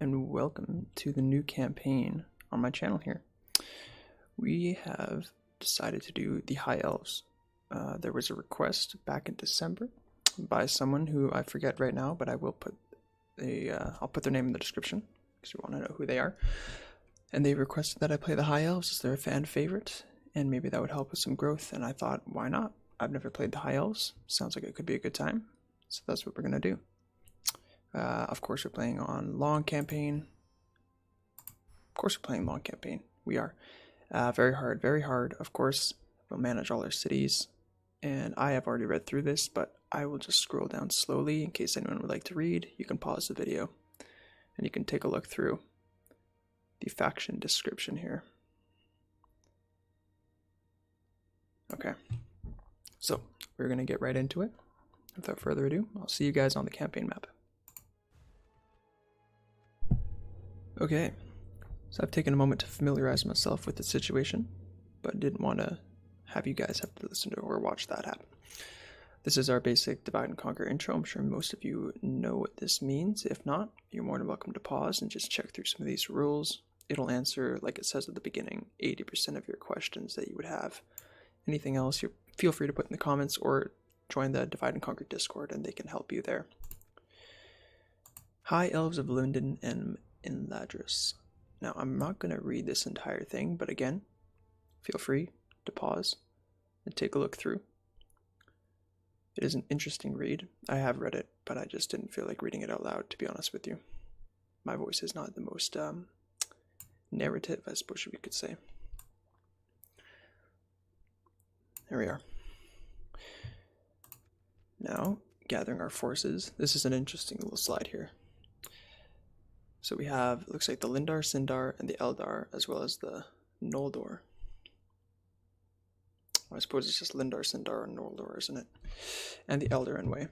and welcome to the new campaign on my channel here. We have decided to do the High Elves. There was a request back in December by someone who I forget right now, but I will put I'll put their name in the description because you want to know who they are. And they requested that I play the High Elves as their fan favorite, and maybe that would help with some growth. And I thought, why not? I've never played the High Elves. Sounds like it could be a good time. So that's what we're gonna do. Of course, we're playing on long campaign. Of course, we're playing long campaign. We are very hard, very hard. Of course, we'll manage all our cities, and I have already read through this, but I will just scroll down slowly in case anyone would like to read. You can pause the video, and you can take a look through the faction description here. Okay, so we're gonna get right into it. Without further ado, I'll see you guys on the campaign map. Okay, so I've taken a moment to familiarize myself with the situation, but didn't want to have you guys have to listen to or watch that happen. This is our basic divide and conquer intro. I'm sure most of you know what this means. If not, you're more than welcome to pause and just check through some of these rules. It'll answer, like it says at the beginning, 80% of your questions that you would have. Anything else, you feel free to put in the comments or join the Divide and Conquer Discord and they can help you there. High Elves of Lundin and Ladris. Now, I'm not going to read this entire thing, but again, feel free to pause and take a look through. It is an interesting read. I have read it, but I just didn't feel like reading it out loud, to be honest with you. My voice is not the most narrative, I suppose we could say. There we are. Now, gathering our forces. This is an interesting little slide here. So we have, it looks like the Lindar, Sindar, and the Eldar, as well as the Noldor. Well, I suppose it's just Lindar, Sindar, and Noldor, isn't it? And the Eldarin way.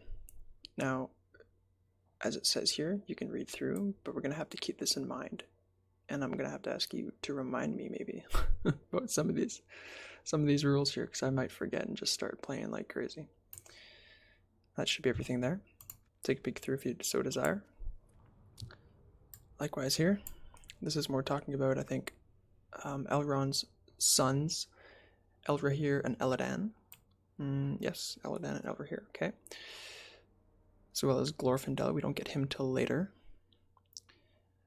Now, as it says here, you can read through, but we're going to have to keep this in mind. And I'm going to have to ask you to remind me, maybe, about some of these rules here, because I might forget and just start playing like crazy. That should be everything there. Take a peek through if you so desire. Likewise here, this is more talking about, I think, Elrond's sons, Elrahir and Elladan. Yes, Elladan and Elrahir, okay. As well as Glorfindel, we don't get him till later.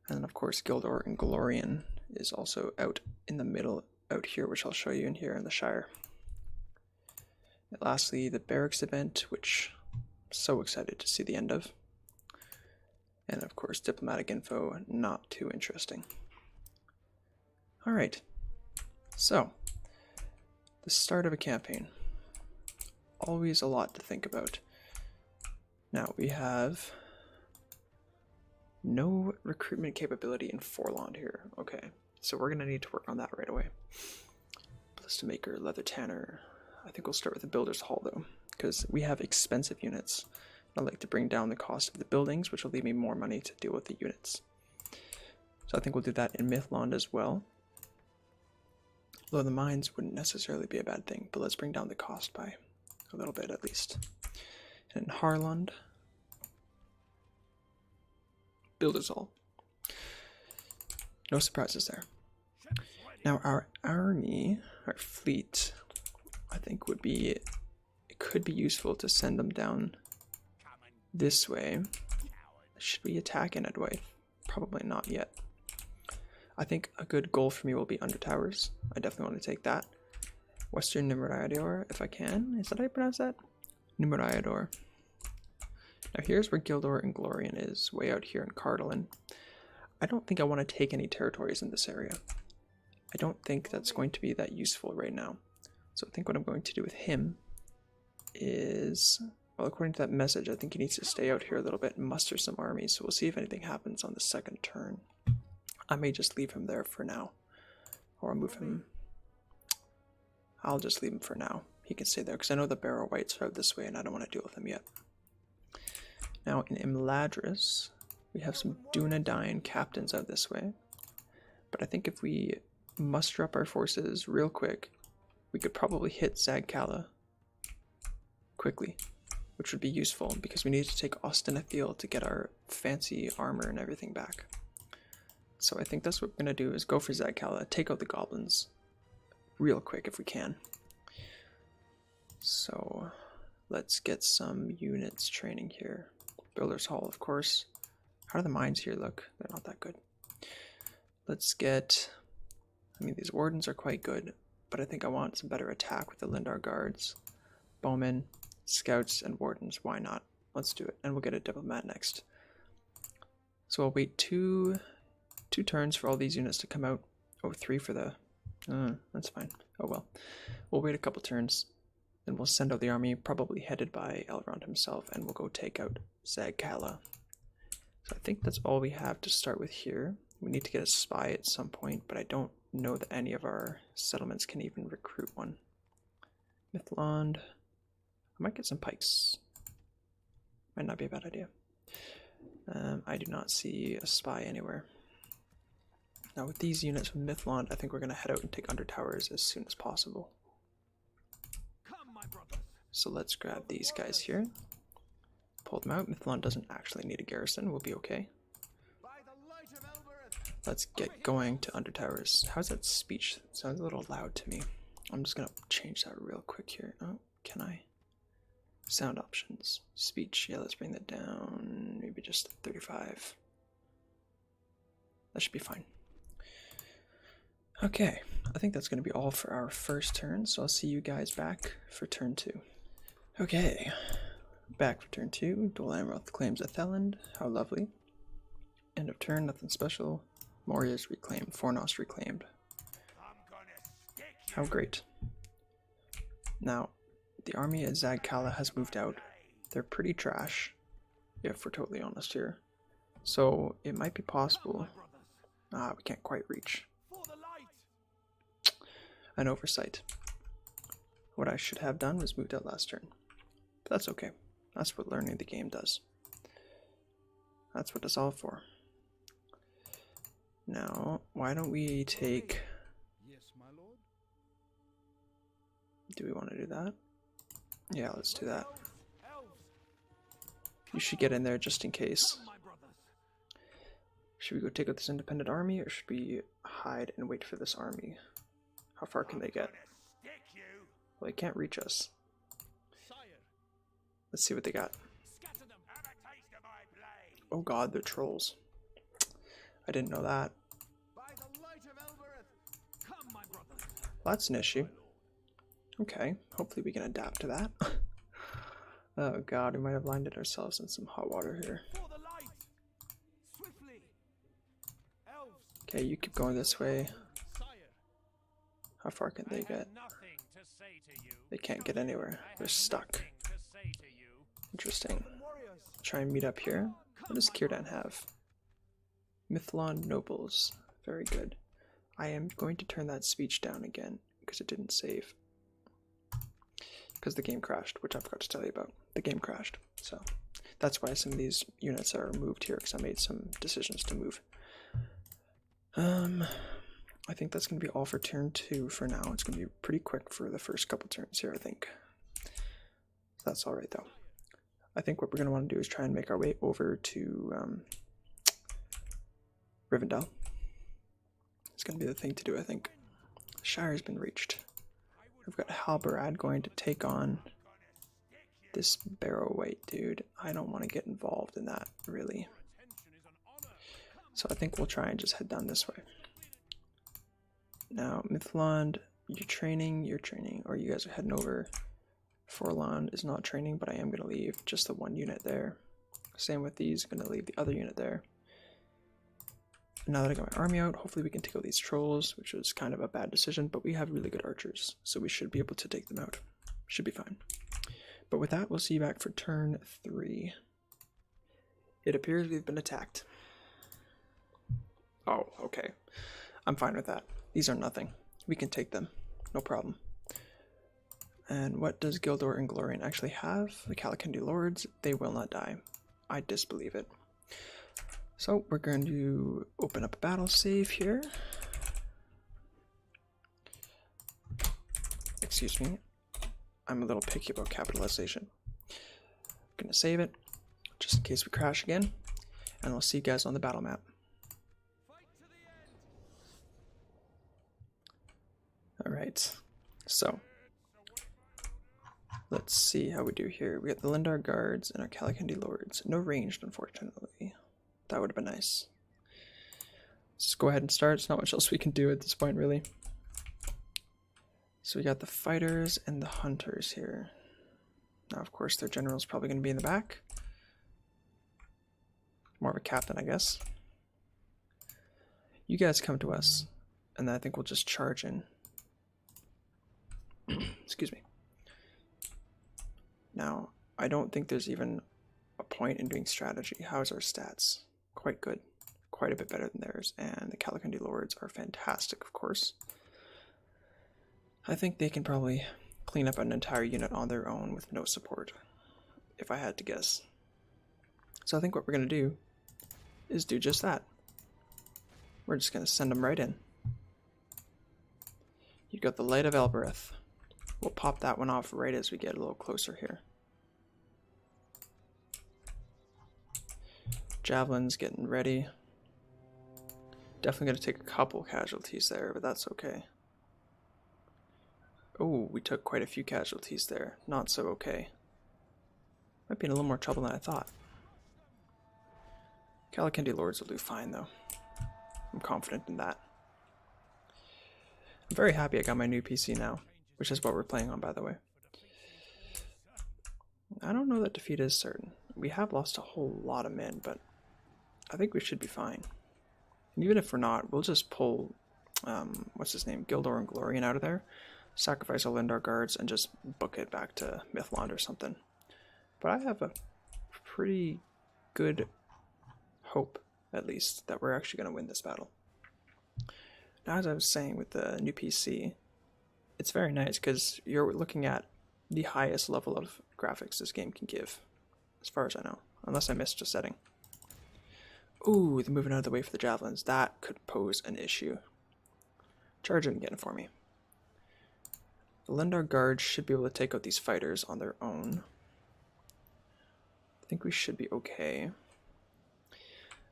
And then of course Gildor and Glorian is also out in the middle out here, which I'll show you in here in the Shire. And lastly, the Barracks event, which I'm so excited to see the end of. And of course, diplomatic info, not too interesting. Alright, so, the start of a campaign. Always a lot to think about. Now, we have no recruitment capability in Forlond here. Okay, so we're going to need to work on that right away. Ballistic Maker, Leather Tanner. I think we'll start with the Builder's Hall, though, because we have expensive units. I'd like to bring down the cost of the buildings, which will leave me more money to deal with the units. So I think we'll do that in Mythlond as well. Although the mines wouldn't necessarily be a bad thing, but let's bring down the cost by a little bit at least. And in Harlond, Builder's Hall. No surprises there. Now our army, our fleet, I think would be, it could be useful to send them down this way. Should we attack in Edway? Probably not yet. I think a good goal for me will be Under Towers. I definitely want to take that. Western Numeriador, if I can. Is that how you pronounce that? Numeriador. Now here's where Gildor and Glorian is, way out here in Cardolin. I don't think I want to take any territories in this area. I don't think that's going to be that useful right now. So I think what I'm going to do with him is, well, according to that message, I think he needs to stay out here a little bit and muster some armies. So we'll see if anything happens on the second turn. I may just leave him there for now. Or I'll move him. I'll just leave him for now. He can stay there because I know the Barrow Whites are out this way and I don't want to deal with them yet. Now in Imladris, we have some Dunedain captains out this way. But I think if we muster up our forces real quick, we could probably hit Zagkala quickly, which would be useful because we need to take Ostenethil to get our fancy armor and everything back. So I think that's what we're going to do is go for Zagkala, take out the goblins real quick if we can. So let's get some units training here. Builder's Hall, of course. How do the mines here look? They're not that good. Let's get... I mean, these wardens are quite good, but I think I want some better attack with the Lindar guards. Bowmen, scouts, and wardens. Why not? Let's do it. And we'll get a diplomat next. So I'll wait two turns for all these units to come out. Oh, 3 for the... that's fine. Oh well. We'll wait a couple turns. Then we'll send out the army, probably headed by Elrond himself, and we'll go take out Zagkala. So I think that's all we have to start with here. We need to get a spy at some point, but I don't know that any of our settlements can even recruit one. Mithlond. I might get some pikes. Might not be a bad idea. I do not see a spy anywhere. Now with these units from Mithlond, I think we're going to head out and take Under Towers as soon as possible. So let's grab these guys here. Pull them out. Mithlond doesn't actually need a garrison. We'll be okay. Let's get going to Under Towers. How's that speech? It sounds a little loud to me. I'm just going to change that real quick here. Oh, can I? Sound options. Speech. Yeah, let's bring that down. Maybe just 35. That should be fine. Okay, I think that's going to be all for our first turn, so I'll see you guys back for turn 2. Okay, back for turn 2. Dol Amroth claims Atheland. How lovely. End of turn, nothing special. Moria's reclaimed. Fornost reclaimed. How great. Now, the army at Zagkala has moved out. They're pretty trash, if we're totally honest here. So, it might be possible... we can't quite reach. An oversight. What I should have done was moved out last turn. But that's okay. That's what learning the game does. That's what it's all for. Now, why don't we take... Yes, my lord. Do we want to do that? Yeah, let's do that. You should get in there just in case. Should we go take out this independent army, or should we hide and wait for this army? How far can they get? Well, they can't reach us. Let's see what they got. Oh god, they're trolls. I didn't know that. Well, that's an issue. Okay, hopefully we can adapt to that. Oh god, we might have landed ourselves in some hot water here. Okay, you keep going this way. How far can they get? They can't get anywhere. They're stuck. Interesting. Try and meet up here. What does Círdan have? Mithlond Nobles. Very good. I am going to turn that speech down again because it didn't save. Because the game crashed, which I forgot to tell you about. The game crashed. So that's why some of these units are moved here, because I made some decisions to move. I think that's going to be all for turn 2 for now. It's going to be pretty quick for the first couple turns here, I think. That's alright, though. I think what we're going to want to do is try and make our way over to Rivendell. It's going to be the thing to do, I think. The Shire has been reached. We've got Halbarad going to take on this Barrow-Wight dude. I don't want to get involved in that, really. So I think we'll try and just head down this way. Now, Mithlond, you're training, or you guys are heading over. Forlond is not training, but I am going to leave just the one unit there. Same with these, I'm going to leave the other unit there. And now that I got my army out, hopefully we can take out these trolls, which was kind of a bad decision, but we have really good archers, so we should be able to take them out. Should be fine. But with that, we'll see you back for turn 3. It appears we've been attacked. Oh, okay. I'm fine with that. These are nothing. We can take them. No problem. And what does Gildor and Glorian actually have? The Calakendi Lords, they will not die. I disbelieve it. So we're going to open up a battle save here. Excuse me. I'm a little picky about capitalization. I'm going to save it, just in case we crash again. And I'll see you guys on the battle map. Alright, so let's see how we do here. We got the Lindar guards and our Calakendi lords. No ranged, unfortunately. That would have been nice. Let's go ahead and start. There's not much else we can do at this point, really. So we got the fighters and the hunters here. Now, of course, their general's probably going to be in the back. More of a captain, I guess. You guys come to us, and then I think we'll just charge in. Excuse me. Now, I don't think there's even a point in doing strategy. How's our stats? Quite good. Quite a bit better than theirs. And the Calakendi lords are fantastic, of course. I think they can probably clean up an entire unit on their own with no support, if I had to guess. So I think what we're going to do is do just that. We're just going to send them right in. You've got the Light of Elbereth. We'll pop that one off right as we get a little closer here. Javelins getting ready. Definitely going to take a couple casualties there, but that's okay. Oh, we took quite a few casualties there. Not so okay. Might be in a little more trouble than I thought. Calakendi lords will do fine, though. I'm confident in that. I'm very happy I got my new PC now, which is what we're playing on, by the way. I don't know that defeat is certain. We have lost a whole lot of men, but I think we should be fine. And even if we're not, we'll just pull, what's his name, Gildor and Glorian out of there, sacrifice our Lindar guards, and just book it back to Mithlond or something. But I have a pretty good hope, at least, that we're actually going to win this battle. Now, as I was saying with the new PC, it's very nice because you're looking at the highest level of graphics this game can give, as far as I know, unless I missed a setting. Ooh, they're moving out of the way for the javelins. That could pose an issue. Charge in again for me. The Lindar guards should be able to take out these fighters on their own. I think we should be okay.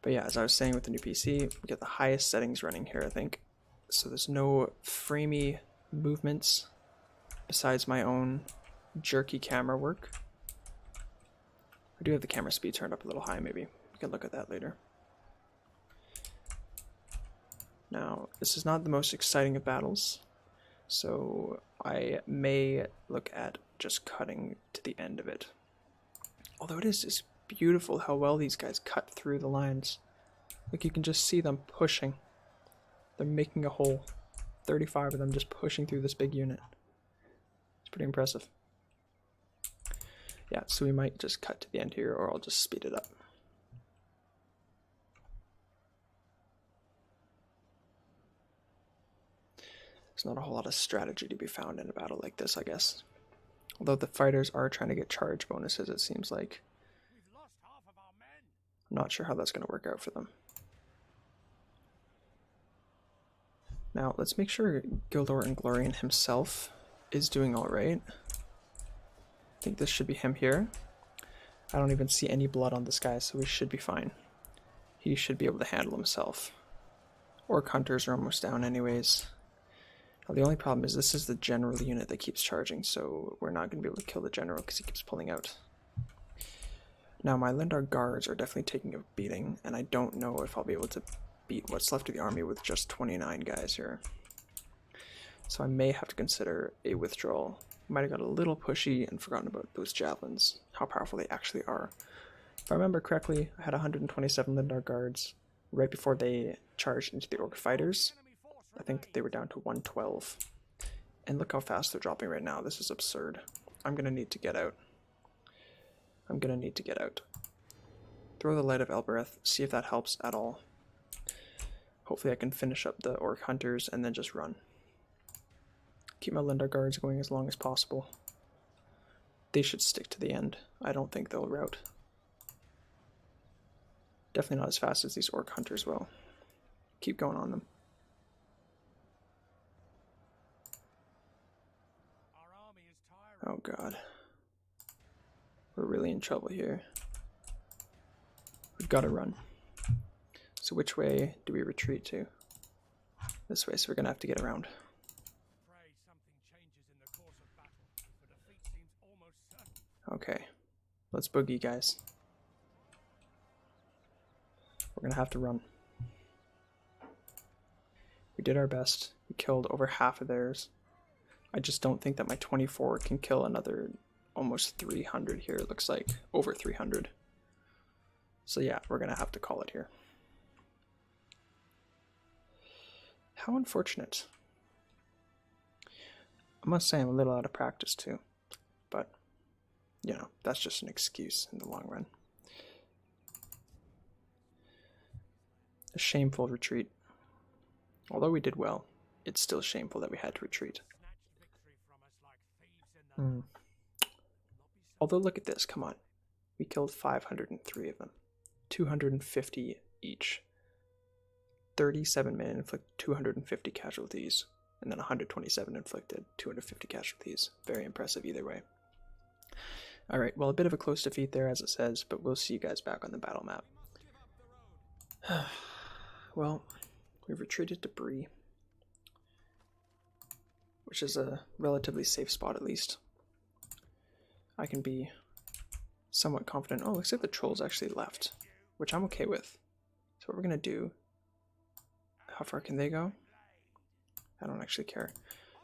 But yeah, as I was saying with the new PC, we get the highest settings running here, I think. So there's no framey movements besides my own jerky camera work. I do have the camera speed turned up a little high, maybe. We can look at that later. Now, this is not the most exciting of battles, so I may look at just cutting to the end of it. Although it is just beautiful how well these guys cut through the lines. Like, you can just see them pushing. They're making a hole. 35 of them just pushing through this big unit. It's pretty impressive. Yeah, so we might just cut to the end here, or I'll just speed it up. There's not a whole lot of strategy to be found in a battle like this, I guess. Although the fighters are trying to get charge bonuses, it seems like. I'm not sure how that's going to work out for them. Now, let's make sure Gildor and Glorian himself is doing alright. I think this should be him here. I don't even see any blood on this guy, so we should be fine. He should be able to handle himself. Orc hunters are almost down anyways. Now, the only problem is this is the general unit that keeps charging, so we're not going to be able to kill the general because he keeps pulling out. Now, my Lindar guards are definitely taking a beating, and I don't know if I'll be able to beat what's left of the army with just 29 guys here. So I may have to consider a withdrawal. Might have got a little pushy and forgotten about those javelins, how powerful they actually are. If I remember correctly, I had 127 Lindar guards right before they charged into the Orc fighters. I think they were down to 112. And look how fast they're dropping right now. This is absurd. I'm going to need to get out. I'm going to need to get out. Throw the Light of Elbereth, see if that helps at all. Hopefully I can finish up the Orc hunters and then just run. Keep my Lindar guards going as long as possible. They should stick to the end. I don't think they'll rout. Definitely not as fast as these Orc hunters will. Keep going on them. Oh god. We're really in trouble here. We've got to run. So which way do we retreat to? This way, so we're going to have to get around. Okay, let's boogie, guys. We're gonna have to run. We did our best. We killed over half of theirs. I just don't think that my 24 can kill another almost 300 here, it looks like. Over 300. So yeah, we're gonna have to call it here. How unfortunate. I must say I'm a little out of practice too, but you know, that's just an excuse in the long run. A shameful retreat. Although we did well, it's still shameful that we had to retreat. Although look at this, come on. We killed 503 of them. 250 each. 37 men inflicted 250 casualties, and then 127 inflicted 250 casualties. Very impressive either way. Alright, well, a bit of a close defeat there, as it says, but we'll see you guys back on the battle map. Well, we've retreated to Bree, which is a relatively safe spot at least. I can be somewhat confident. Oh, looks like the trolls actually left, which I'm okay with. So what we're going to do, how far can they go? I don't actually care.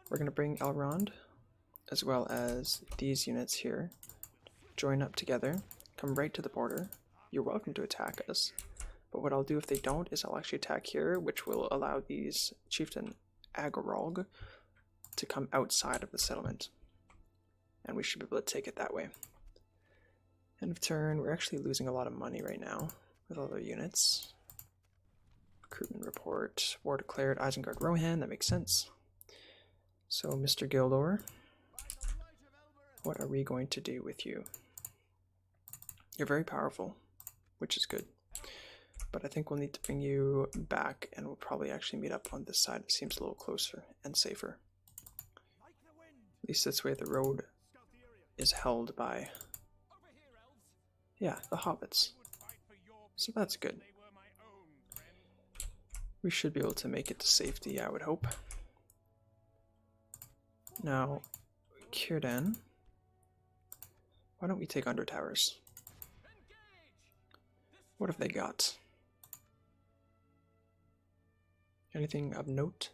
We're going to bring Elrond, as well as these units here, join up together, come right to the border. You're welcome to attack us, but what I'll do if they don't is I'll actually attack here, which will allow these Chieftain Agorolg to come outside of the settlement, and we should be able to take it that way. End of turn. We're actually losing a lot of money right now with all their units. Recruitment report. War declared. Isengard Rohan. That makes sense. So, Mr. Gildor, what are we going to do with you? You're very powerful, which is good. But I think we'll need to bring you back, and we'll probably actually meet up on this side. It seems a little closer and safer. At least this way the road is held by, yeah, the hobbits. So that's good. We should be able to make it to safety, I would hope. Now, Círdan, why don't we take Under Towers? What have they got? Anything of note?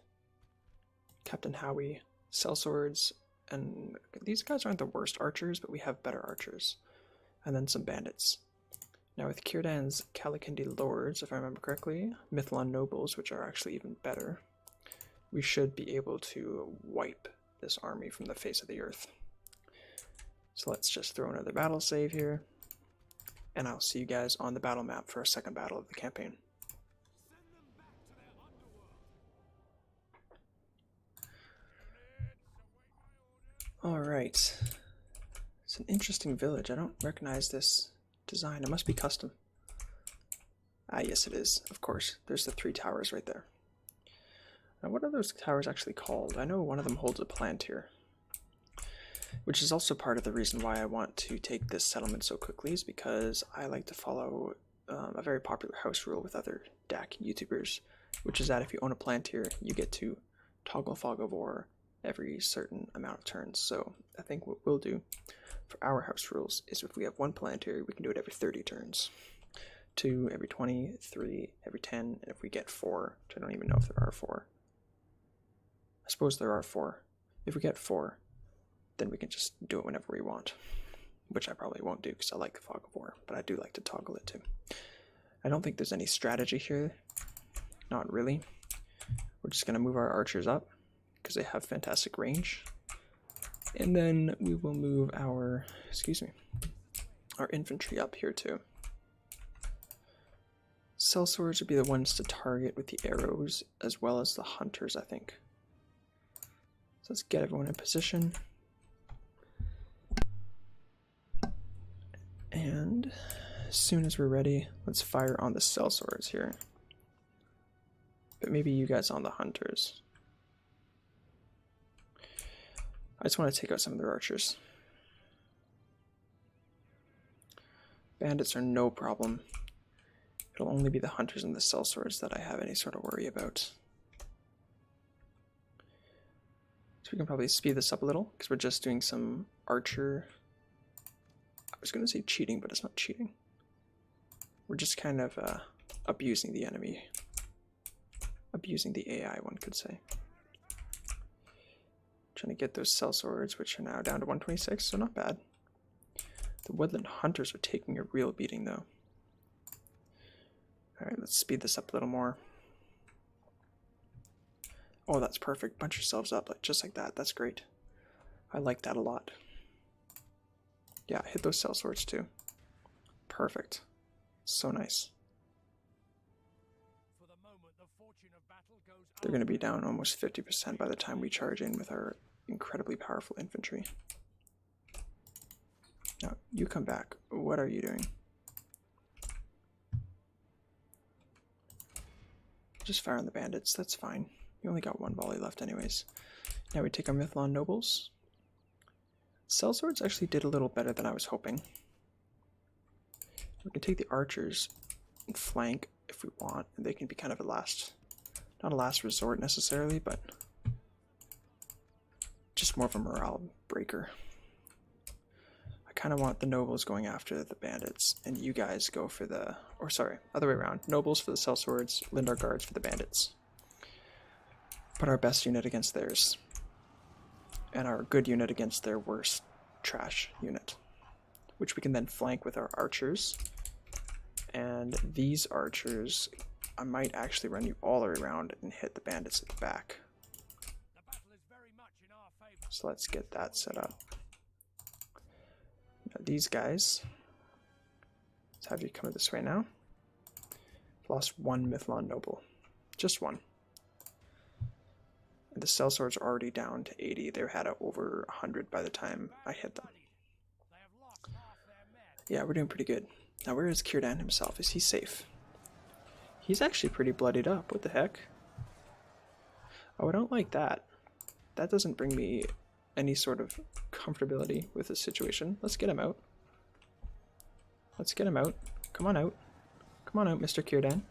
Captain Howie, sellswords, and these guys aren't the worst archers, but we have better archers. And then some bandits. Now with Círdan's Calicindi lords, if I remember correctly, Mithlond nobles, which are actually even better, we should be able to wipe this army from the face of the earth. So let's just throw another battle save here, and I'll see you guys on the battle map for a second battle of the campaign. Alright. It's an interesting village. I don't recognize this design. It must be custom. Ah, yes it is. Of course. There's the 3 towers right there. Now, what are those towers actually called? I know one of them holds a Palantir, which is also part of the reason why I want to take this settlement so quickly, is because I like to follow a very popular house rule with other DaC YouTubers, which is that if you own a Palantir, you get to toggle Fog of War every certain amount of turns. So I think what we'll do for our house rules is if we have 1 Palantir, we can do it every 30 turns. 2 every 20, 3 every 10, and if we get 4, which I don't even know if there are 4. I suppose there are 4. If we get 4, then we can just do it whenever we want, which I probably won't do because I like the Fog of War, but I do like to toggle it too. I don't think there's any strategy here. Not really. We're just going to move our archers up because they have fantastic range. And then we will move our, our infantry up here too. Sellswords would be the ones to target with the arrows, as well as the hunters, I think. So let's get everyone in position. And as soon as we're ready, let's fire on the sellswords here. But maybe you guys on the hunters. I just want to take out some of their archers. Bandits are no problem. It'll only be the hunters and the sellswords that I have any sort of worry about. So we can probably speed this up a little, because we're just doing some archer was going to say cheating, but it's not cheating. We're just kind of abusing the enemy. Abusing the AI, one could say. Trying to get those sellswords, which are now down to 126, so not bad. The woodland hunters are taking a real beating, though. Alright, let's speed this up a little more. Oh, that's perfect. Bunch yourselves up, like just like that. That's great. I like that a lot. Yeah, hit those sellswords too. Perfect. So nice. They're going to be down almost 50% by the time we charge in with our incredibly powerful infantry. Now, you come back. What are you doing? Just fire on the bandits. That's fine. You only got one volley left anyways. Now we take our Mithlon nobles. Sellswords actually did a little better than I was hoping. We can take the archers and flank if we want, and they can be kind of a last, not a last resort necessarily, but just more of a morale breaker. I kind of want the nobles going after the bandits, and you guys go for the, or sorry, other way around. Nobles for the sellswords, Lindar guards for the bandits. Put our best unit against theirs, and our good unit against their worst trash unit, which we can then flank with our archers. And these archers, I might actually run you all the way around and hit the bandits at the back. So let's get that set up. Now these guys, let's have you come this way now. Lost one Mithlon noble, just one. And the sellswords are already down to 80. They had over 100 by the time I hit them. Yeah, we're doing pretty good. Now where is Círdan himself? Is he safe? He's actually pretty bloodied up. What the heck? Oh, I don't like that. That doesn't bring me any sort of comfortability with the situation. Let's get him out. Let's get him out. Come on out. Come on out, Mr. Círdan.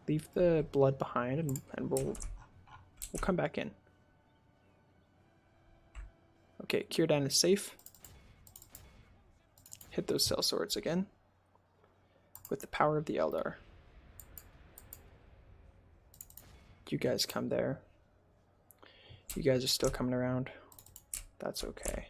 Leave the blood behind and we'll come back in. Okay, Círdan is safe. Hit those sellswords again with the power of the Eldar. You guys come there. You guys are still coming around. That's okay.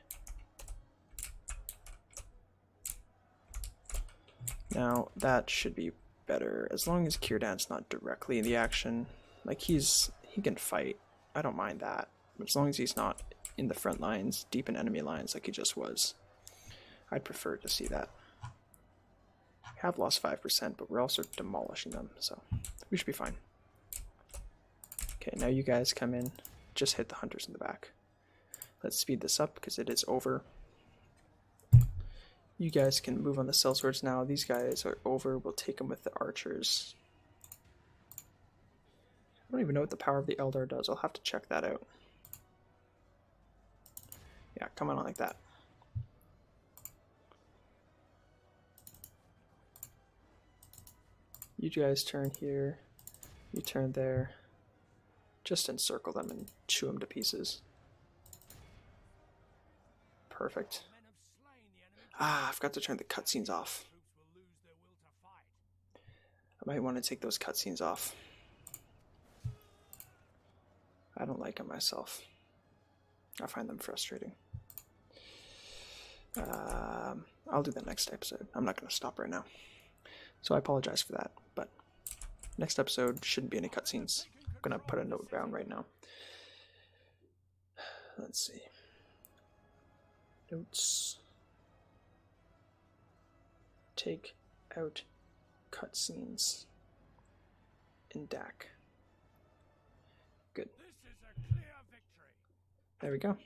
Now that should be better as long as Círdan's not directly in the action. Like he can fight. I don't mind that. But as long as he's not in the front lines, deep in enemy lines like he just was. I'd prefer to see that. We have lost 5%, but we're also demolishing them, so we should be fine. Okay, now you guys come in. Just hit the hunters in the back. Let's speed this up because it is over. You guys can move on the sellswords now. These guys are over. We'll take them with the archers. I don't even know what the power of the Eldar does. I'll have to check that out. Yeah, come on like that. You guys turn here, you turn there. Just encircle them and chew them to pieces. Perfect. Ah, I forgot to turn the cutscenes off. I might want to take those cutscenes off. I don't like them myself. I find them frustrating. I'll do that next episode. I'm not going to stop right now. So I apologize for that, but next episode shouldn't be any cutscenes. I'm going to put a note down right now. Let's see. Notes. Take out cutscenes in DaC. Good. There we go.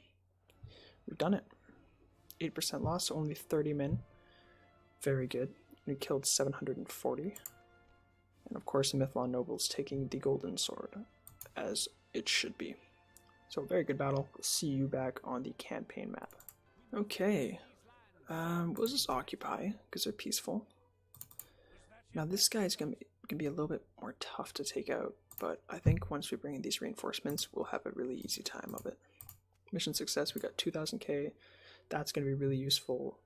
We've done it. 8% loss, only 30 men. Very good. We killed 740. And of course the Mithlon nobles taking the golden sword, as it should be. So very good battle. We'll see you back on the campaign map. Okay. We'll just occupy, because they're peaceful. Now this guy's gonna be a little bit more tough to take out, but I think once we bring in these reinforcements, we'll have a really easy time of it. Mission success, we got 2000k. That's gonna be really useful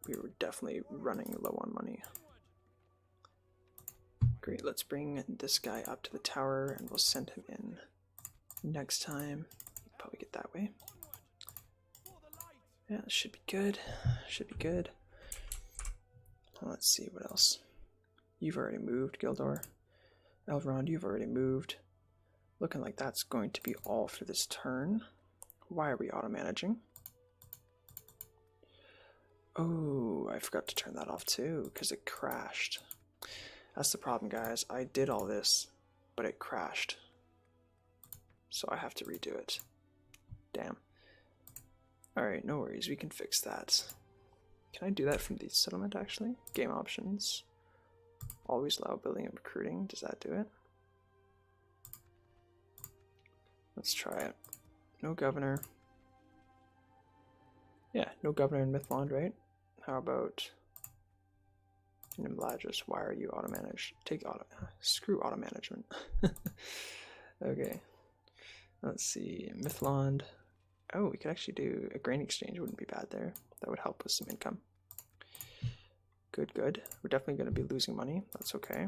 we were definitely running low on money. Great, let's bring this guy up to the tower and we'll send him in next time. Probably get that way. Yeah, should be good. Should be good. Let's see what else. You've already moved, Gildor. Elrond, you've already moved. Looking like that's going to be all for this turn. Why are we auto-managing? Oh, I forgot to turn that off too, because it crashed. That's the problem, guys. I did all this, but it crashed. So I have to redo it. Damn. Alright, no worries, we can fix that. Can I do that from the settlement, actually? Game options. Always allow building and recruiting. Does that do it? Let's try it. No governor. Yeah, no governor in Mythlond, right? How about Nimladris? Why are you auto-managed? Take auto. Screw auto-management. Okay. Let's see. Mythlond. Oh, we could actually do a grain exchange. Wouldn't be bad there. That would help with some income. Good, good. We're definitely going to be losing money. That's okay.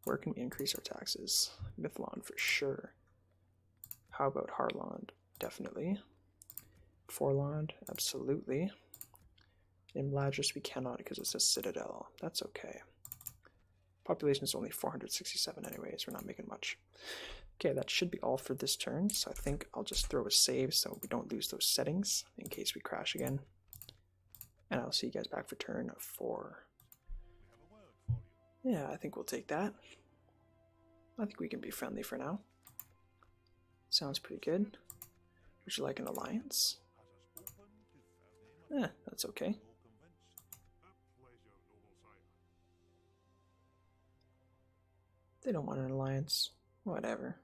Where can we increase our taxes? Mythlond for sure. How about Harlond? Definitely. Forlond? Absolutely. In Ladris we cannot because it's a citadel. That's okay. Population is only 467 anyways. We're not making much. Okay, that should be all for this turn. So I think I'll just throw a save so we don't lose those settings in case we crash again. And I'll see you guys back for turn 4. Yeah, I think we'll take that. I think we can be friendly for now. Sounds pretty good. Would you like an alliance? That's okay. They don't want an alliance. Whatever.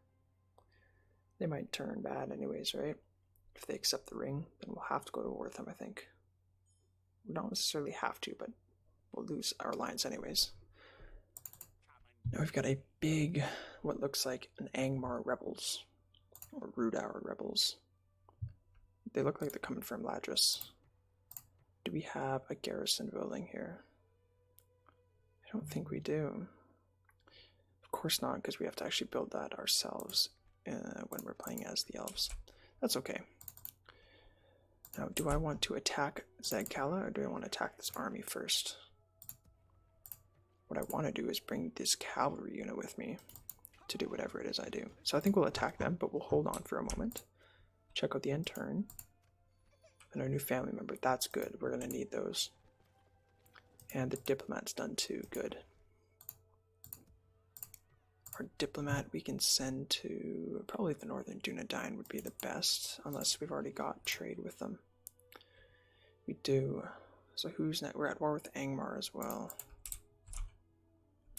They might turn bad anyways, right? If they accept the ring, then we'll have to go to war with them, I think. We don't necessarily have to, but we'll lose our alliance anyways. Now we've got a big, what looks like an Angmar rebels. Or Rudauer rebels. They look like they're coming from Ladris. Do we have a garrison building here? I don't think we do. Of course not, because we have to actually build that ourselves when we're playing as the elves. That's okay. Now, do I want to attack Zagkala or do I want to attack this army first? What I want to do is bring this cavalry unit with me to do whatever it is I do. So I think we'll attack them, but we'll hold on for a moment. Check out the end turn. And our new family member, that's good. We're going to need those. And the diplomat's done too, good. Our diplomat we can send to probably the northern Dunedain would be the best, unless we've already got trade with them. We do. So who's next? We're at war with Angmar as well.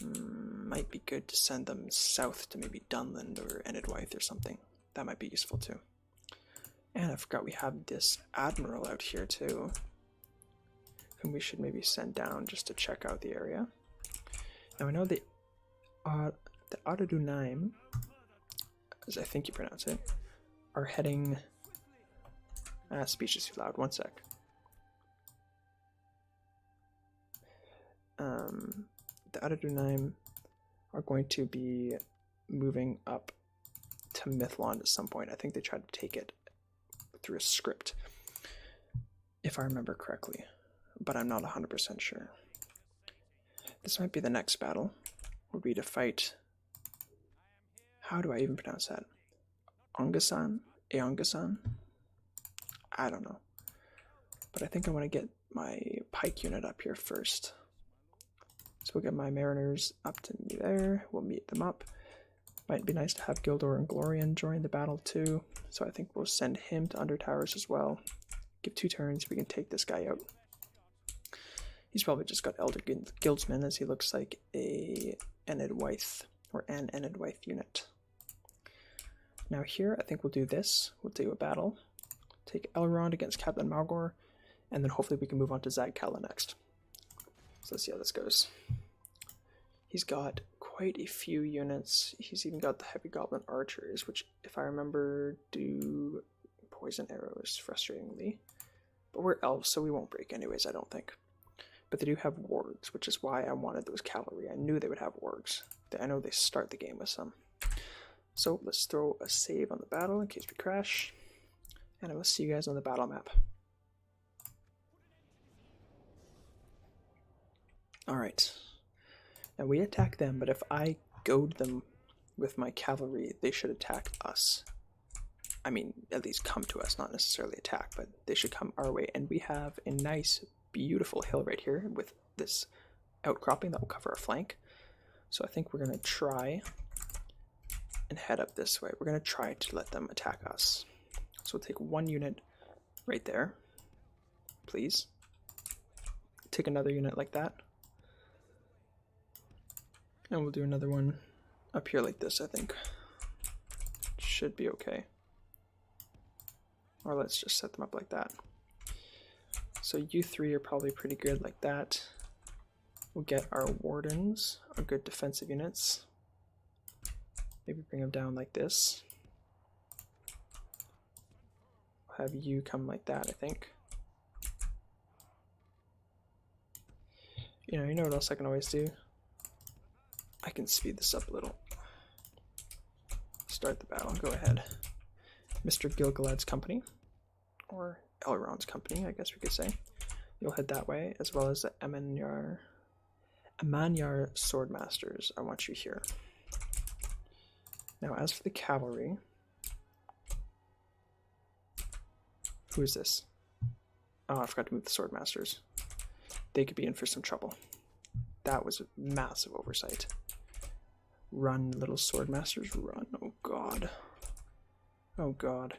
Might be good to send them south to maybe Dunland or Enidwaith or something. That might be useful too. And I forgot we have this admiral out here too, whom we should maybe send down just to check out the area. Now I know the Barad-Dûr, as I think you pronounce it, are heading... speech is too loud, one sec. The Barad-Dûr are going to be moving up to Mythlond at some point. I think they tried to take it through a script, if I remember correctly, but I'm not 100% sure. This might be the next battle. Would be to fight... How do I even pronounce that? Ongasan? Eongasan? I don't know. But I think I want to get my pike unit up here first. So we'll get my mariners up to me there. We'll meet them up. Might be nice to have Gildor and Glorian join the battle too. So I think we'll send him to Undertowers as well. Give 2 turns, we can take this guy out. He's probably just got Elder Guildsman, as he looks like a Enidwaith or an Enidwaith unit. Now here, I think we'll do this. We'll do a battle. Take Elrond against Captain Malgor, and then hopefully we can move on to Zagkala next. So let's see how this goes. He's got quite a few units. He's even got the Heavy Goblin Archers, which, if I remember, do poison arrows frustratingly. But we're elves, so we won't break anyways, I don't think. But they do have wargs, which is why I wanted those cavalry. I knew they would have wargs. I know they start the game with some. So let's throw a save on the battle in case we crash. And I will see you guys on the battle map. Alright. Now we attack them, but if I goad them with my cavalry, they should attack us. I mean, at least come to us, not necessarily attack, but they should come our way. And we have a nice, beautiful hill right here with this outcropping that will cover our flank. So I think we're going to try and head up this way. We're going to try to let them attack us. So we'll take one unit right there, please. Take another unit like that. And we'll do another one up here like this, I think. Should be okay. Or let's just set them up like that. So you three are probably pretty good like that. We'll get our wardens, our good defensive units. Maybe bring them down like this. We'll have you come like that, I think. You know what else I can always do? I can speed this up a little. Start the battle, go ahead. Mr. Gilgalad's company, or Elrond's company, I guess we could say. You'll head that way, as well as the Amanyar Swordmasters. I want you here. Now, as for the cavalry, who is this? Oh, I forgot to move the Swordmasters. They could be in for some trouble. That was a massive oversight. Run, little Swordmasters, run. Oh, God. Oh, God.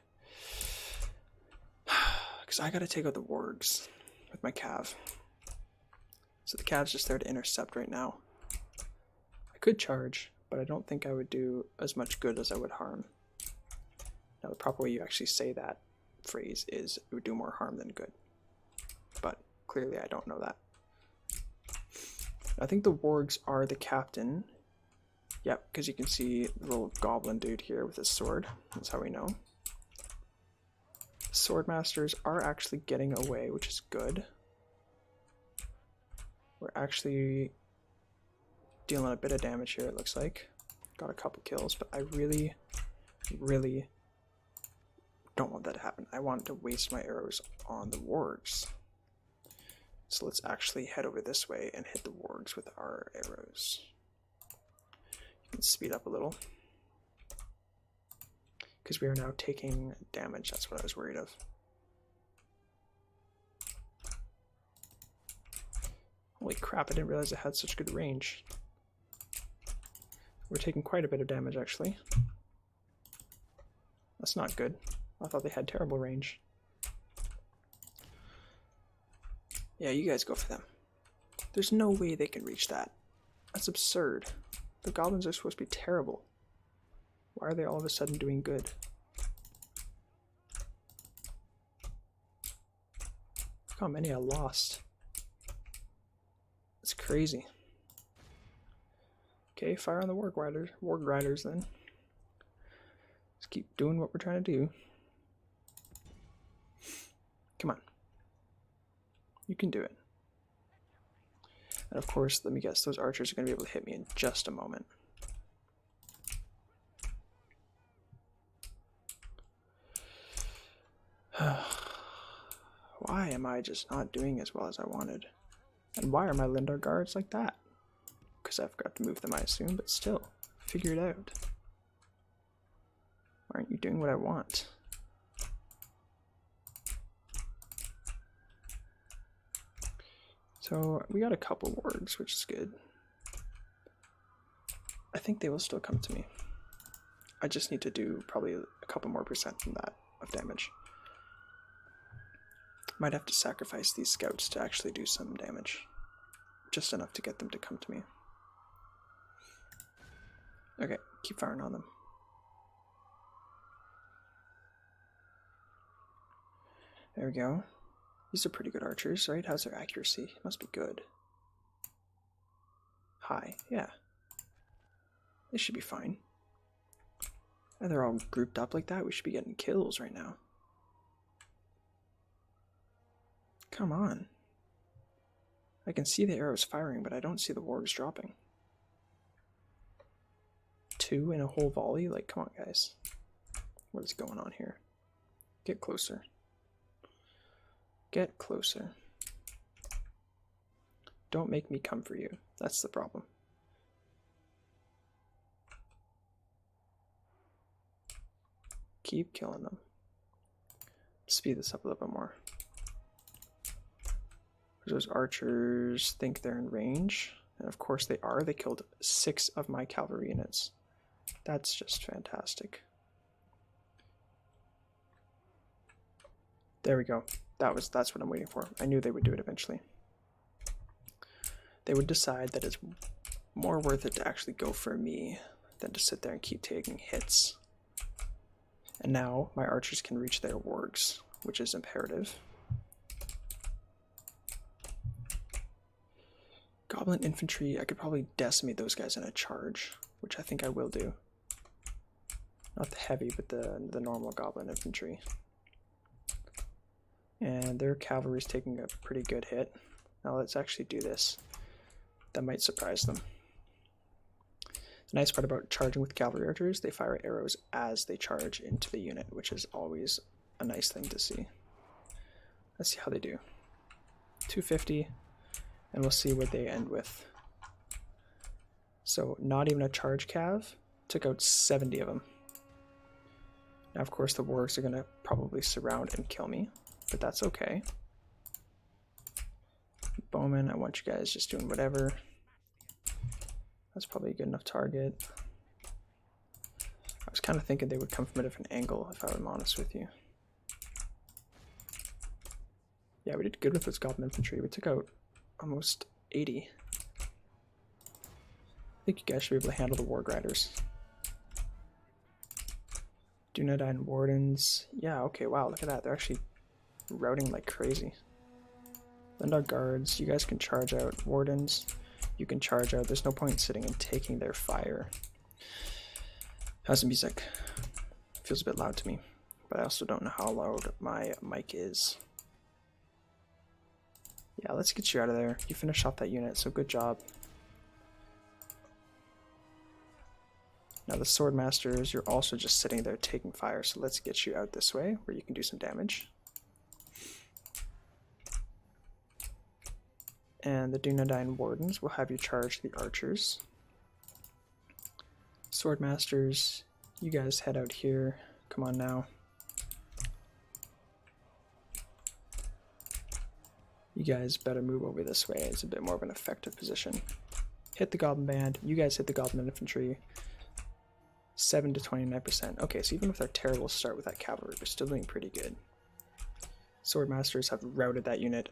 Because I gotta take out the wargs with my cav. So the cav's just there to intercept right now. I could charge, but I don't think I would do as much good as I would harm. Now the proper way you actually say that phrase is it would do more harm than good. But clearly I don't know that. I think the wargs are the captain. Yep, because you can see the little goblin dude here with his sword. That's how we know. Swordmasters are actually getting away, which is good. We're actually dealing a bit of damage here, it looks like. Got a couple kills, but I really, really don't want that to happen. I want to waste my arrows on the wargs. So let's actually head over this way and hit the wargs with our arrows. You can speed up a little. Because we are now taking damage, that's what I was worried of. Holy crap, I didn't realize it had such good range. We're taking quite a bit of damage, actually. That's not good. I thought they had terrible range. Yeah, you guys go for them. There's no way they can reach that. That's absurd. The goblins are supposed to be terrible. Why are they all of a sudden doing good? Look how many I lost. It's crazy. Okay, fire on the warg riders then. Let's keep doing what we're trying to do. Come on. You can do it. And of course, let me guess, those archers are going to be able to hit me in just a moment. Why am I just not doing as well as I wanted? And why are my Lindar guards like that? Because I forgot to move them, I assume, but still, figure it out. Why aren't you doing what I want? So we got a couple wargs, which is good. I think they will still come to me. I just need to do probably a couple more percent than that of damage. Might have to sacrifice these scouts to actually do some damage. Just enough to get them to come to me. Okay, keep firing on them. There we go. These are pretty good archers, right? How's their accuracy? Must be good. High, yeah. They should be fine. And they're all grouped up like that. We should be getting kills right now. Come on. I can see the arrows firing, but I don't see the wargs dropping. 2 in a whole volley? Like, come on, guys. What is going on here? Get closer. Get closer. Don't make me come for you. That's the problem. Keep killing them. Speed this up a little bit more. Those archers think they're in range, and of course they are. They killed 6 of my cavalry units. That's just fantastic. There we go. That's what I'm waiting for. I knew they would do it eventually. They would decide that it's more worth it to actually go for me than to sit there and keep taking hits. And now my archers can reach their wargs, which is imperative. Goblin infantry, I could probably decimate those guys in a charge, which I think I will do. Not the heavy, but the normal goblin infantry. And their cavalry's taking a pretty good hit. Now let's actually do this. That might surprise them. The nice part about charging with cavalry archers, they fire arrows as they charge into the unit, which is always a nice thing to see. Let's see how they do. 250, and we'll see what they end with. So not even a charge cav, took out 70 of them. Now of course the wargs are going to probably surround and kill me, but that's okay. Bowman, I want you guys just doing whatever. That's probably a good enough target. I was kind of thinking they would come from a different angle, if I'm honest with you. Yeah, we did good with this goblin infantry. We took out almost 80. I think you guys should be able to handle the warg riders. Dunedain wardens. Yeah, okay, wow, look at that. They're actually routing like crazy. Lendar guards, you guys can charge out. Wardens, you can charge out. There's no point sitting and taking their fire. How's the music? Feels a bit loud to me, but I also don't know how loud my mic is. Yeah, let's get you out of there. You finished off that unit, so good job. Now the sword masters, you're also just sitting there taking fire, so let's get you out this way where you can do some damage. And the Dunedain wardens will have you charge the archers. Sword masters, you guys head out here. Come on now. You guys better move over this way. It's a bit more of an effective position. Hit the goblin band. You guys hit the goblin infantry. 7 to 29%. Okay, so even with our terrible start with that cavalry, we're still doing pretty good. Sword masters have routed that unit.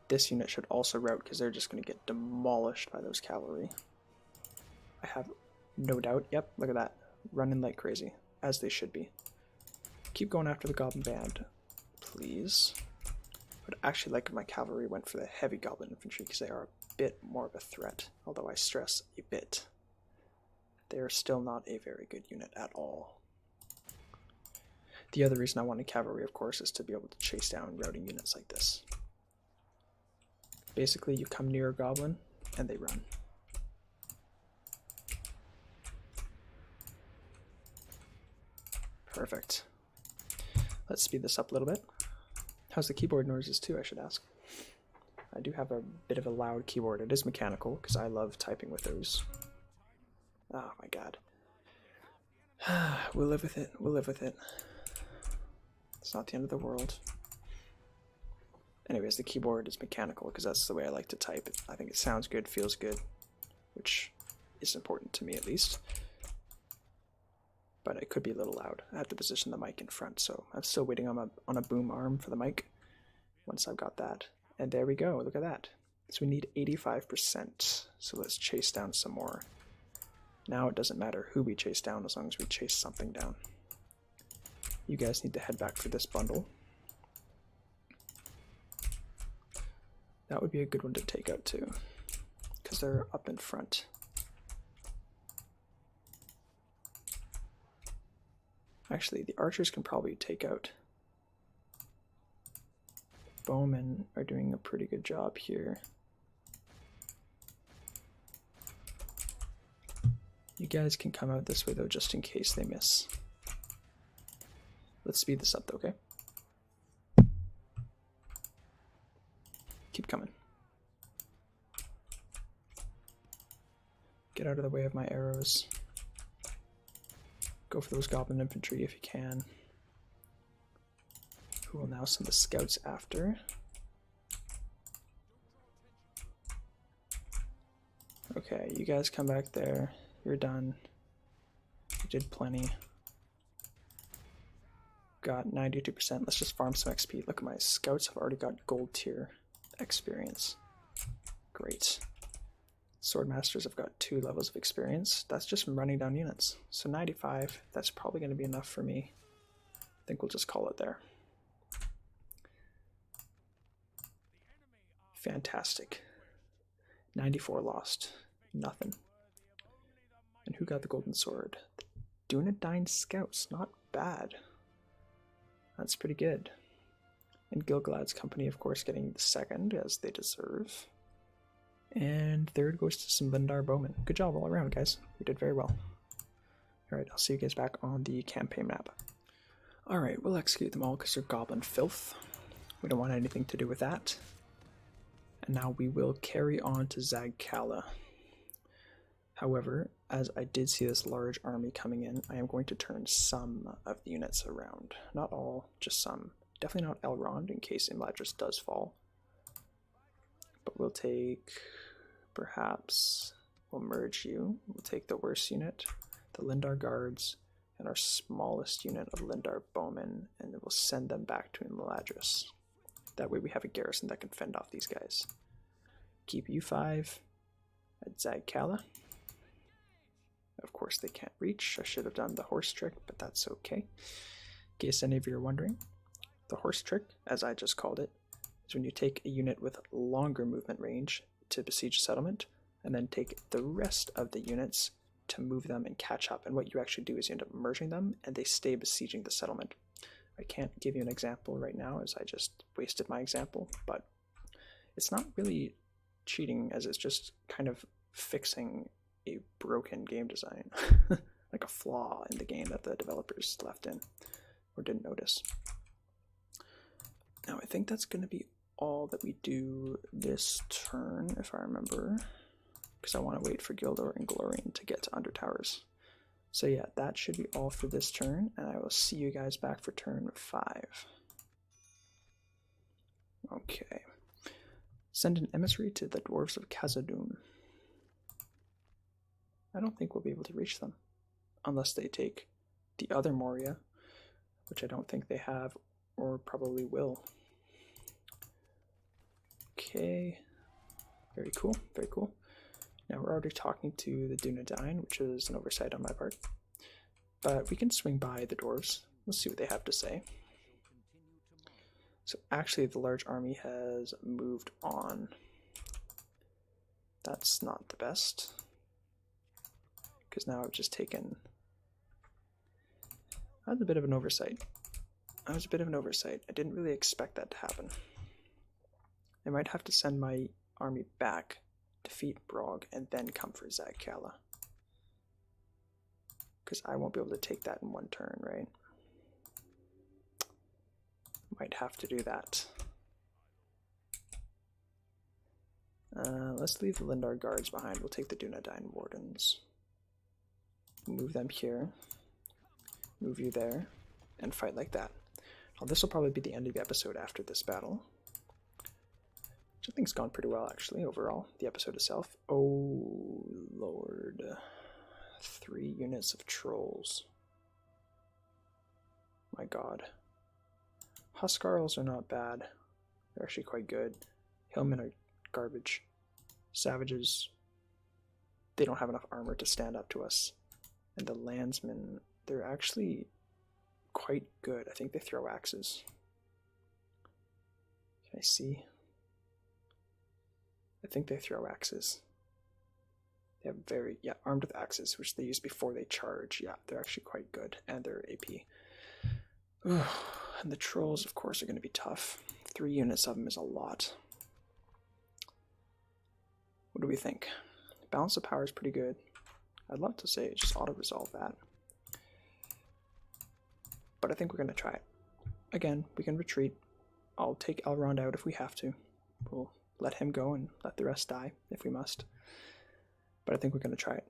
This unit should also rout because they're just going to get demolished by those cavalry. I have no doubt. Yep, look at that. Running like crazy, as they should be. Keep going after the goblin band, please. I would actually like if my cavalry went for the heavy goblin infantry because they are a bit more of a threat, although I stress a bit. They are still not a very good unit at all. The other reason I wanted cavalry, of course, is to be able to chase down routing units like this. Basically, you come near a goblin, and they run. Perfect. Let's speed this up a little bit. How's the keyboard noises too, I should ask. I do have a bit of a loud keyboard. It is mechanical, because I love typing with those. Oh my god. We'll live with it. We'll live with it. It's not the end of the world. Anyways, the keyboard is mechanical because that's the way I like to type. I think it sounds good, feels good, which is important to me at least. But it could be a little loud. I have to position the mic in front, so I'm still waiting on a boom arm for the mic. Once I've got that. And there we go, look at that. So we need 85%. So let's chase down some more. Now it doesn't matter who we chase down as long as we chase something down. You guys need to head back for this bundle. That would be a good one to take out too, because they're up in front. Actually, the archers can probably take out bowmen are doing a pretty good job here. You guys can come out this way though, just in case they miss. Let's speed this up though, okay? Keep coming. Get out of the way of my arrows. Go for those goblin infantry if you can. Who will now send the scouts after. Okay, you guys come back there. You're done. You did plenty. Got 92%. Let's just farm some XP. Look at my scouts have already got gold tier experience. Great. Swordmasters have got 2 levels of experience. That's just from running down units. So 95, that's probably going to be enough for me. I think we'll just call it there. Fantastic. 94 lost. Nothing. And who got the golden sword? The Dunedain Scouts. Not bad. That's pretty good. And Gilgalad's company, of course, getting the second, as they deserve. And third goes to some Lindar Bowmen. Good job all around, guys. We did very well. Alright, I'll see you guys back on the campaign map. Alright, we'll execute them all because they're goblin filth. We don't want anything to do with that. And now we will carry on to Zagkala. However, as I did see this large army coming in, I am going to turn some of the units around. Not all, just some. Definitely not Elrond in case Imladris does fall. But we'll take, perhaps, we'll merge you. We'll take the worst unit, the Lindar Guards, and our smallest unit of Lindar Bowmen, and then we'll send them back to Imladris. That way we have a garrison that can fend off these guys. Keep you 5 at Zagkala. Of course they can't reach. I should have done the horse trick, but that's okay. In case any of you are wondering, the horse trick, as I just called it, is when you take a unit with longer movement range to besiege a settlement, and then take the rest of the units to move them and catch up. And what you actually do is you end up merging them, and they stay besieging the settlement. I can't give you an example right now, as I just wasted my example, but it's not really cheating, as it's just kind of fixing a broken game design, like a flaw in the game that the developers left in or didn't notice. Now I think that's going to be all that we do this turn, if I remember, because I want to wait for Gildor and Glorian to get to Undertowers. So yeah, that should be all for this turn, and I will see you guys back for turn 5. Okay. Send an emissary to the Dwarves of Khazad-dûm. I don't think we'll be able to reach them, unless they take the other Moria, which I don't think they have, or probably will. Okay, very cool, very cool. Now we're already talking to the Dunedain, which is an oversight on my part. But we can swing by the dwarves. We'll see what they have to say. So actually the large army has moved on. That's not the best. Because now I've just taken... That was a bit of an oversight. I didn't really expect that to happen. I might have to send my army back, defeat Brog, and then come for Zagkala. Because I won't be able to take that in one turn, right? Might have to do that. Let's leave the Lindar Guards behind. We'll take the Dunedain Wardens. Move them here. Move you there. And fight like that. Well, this will probably be the end of the episode after this battle. Which I think's gone pretty well, actually, overall. The episode itself. Oh, Lord. 3 units of trolls. My god. Huskarls are not bad. They're actually quite good. Hillmen are garbage. Savages, they don't have enough armor to stand up to us. And the landsmen, they're actually quite good. I think they throw axes. Can I see? I think they throw axes. They have very, yeah, armed with axes, which they use before they charge. Yeah, they're actually quite good. And they're AP. Ugh. And the trolls, of course, are going to be tough. 3 units of them is a lot. What do we think? Balance of power is pretty good. I'd love to say just auto-resolve that. But I think we're going to try it. Again, we can retreat. I'll take Elrond out if we have to. We'll let him go and let the rest die if we must. But I think we're going to try it.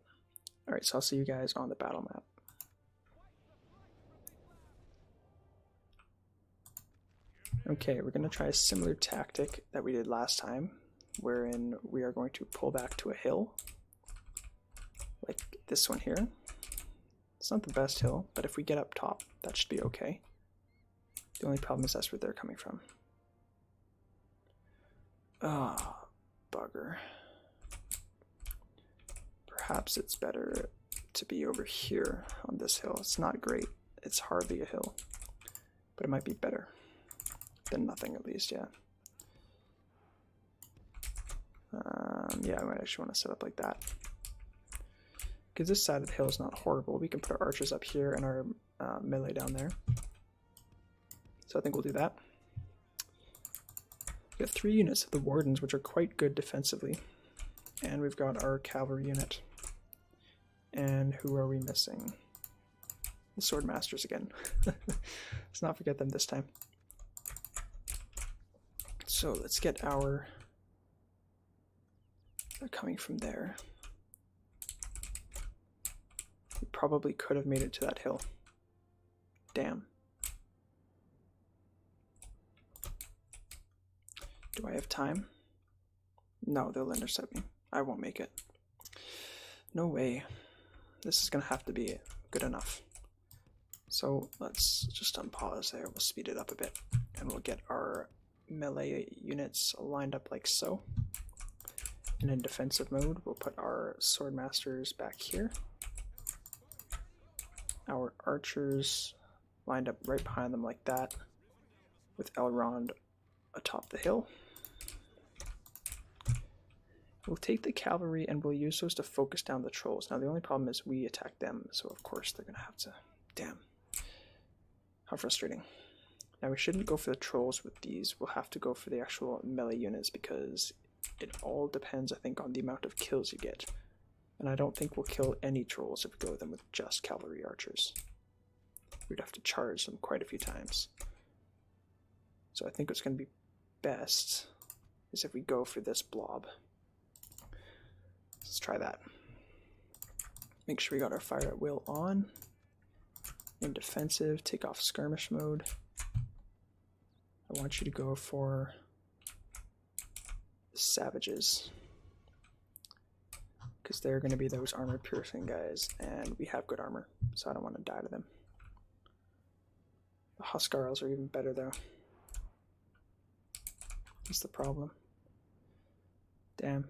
Alright, so I'll see you guys on the battle map. Okay, we're going to try a similar tactic that we did last time, wherein we are going to pull back to a hill, like this one here. It's not the best hill, but if we get up top, that should be okay. The only problem is that's where they're coming from. Ah, bugger. Perhaps it's better to be over here on this hill. It's not great. It's hardly a hill, but it might be better than nothing, at least, yeah. Yeah, I might actually want to set up like that. Because this side of the hill is not horrible. We can put our archers up here and our melee down there. So I think we'll do that. We've got 3 units of the Wardens, which are quite good defensively. And we've got our cavalry unit. And who are we missing? The Sword Masters again. Let's not forget them this time. So let's get our... They're coming from there. We probably could have made it to that hill. Damn. Do I have time? No, they'll intercept me. I won't make it. No way. This is gonna have to be good enough. So let's just unpause there. We'll speed it up a bit. And we'll get our melee units lined up like so. And in defensive mode, we'll put our sword masters back here. Our archers lined up right behind them like that, with Elrond atop the hill. We'll take the cavalry and we'll use those to focus down the trolls. Now the only problem is we attack them, so of course they're going to have to... Damn. How frustrating. Now we shouldn't go for the trolls with these. We'll have to go for the actual melee units because it all depends, I think, on the amount of kills you get. And I don't think we'll kill any trolls if we go with them with just cavalry archers. We'd have to charge them quite a few times. So I think what's going to be best is if we go for this blob. Let's try that. Make sure we got our fire at will on. In defensive, take off skirmish mode. I want you to go for the savages, because they're going to be those armor piercing guys, and we have good armor, so I don't want to die to them. The Huskarls are even better though. That's the problem. Damn.